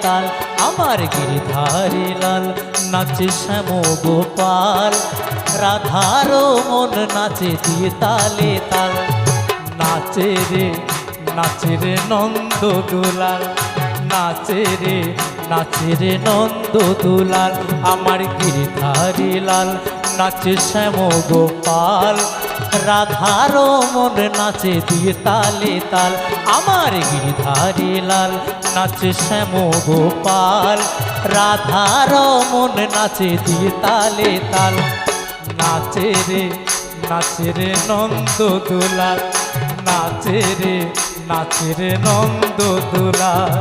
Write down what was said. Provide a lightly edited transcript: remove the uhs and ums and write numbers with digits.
তাল আমার গিরিধারী লাল নাচে শ্যাম গোপাল রাধারও মন নাচে দিয়ে তালে তাল নাচে রে নন্দ দুলাল নাচে রে নন্দ দুলাল আমার গিরিধারী লাল নাচে শ্যাম গোপাল রাধারও মন নাচে দিয়ে তালে তাল আমার গিরিধারী লাল নাচে শ্যাম গোপাল রাধারও মন নাচে দিয়ে তালে তাল নাচে রে নন্দ দুলাল নাচে রে নন্দ দুলাল।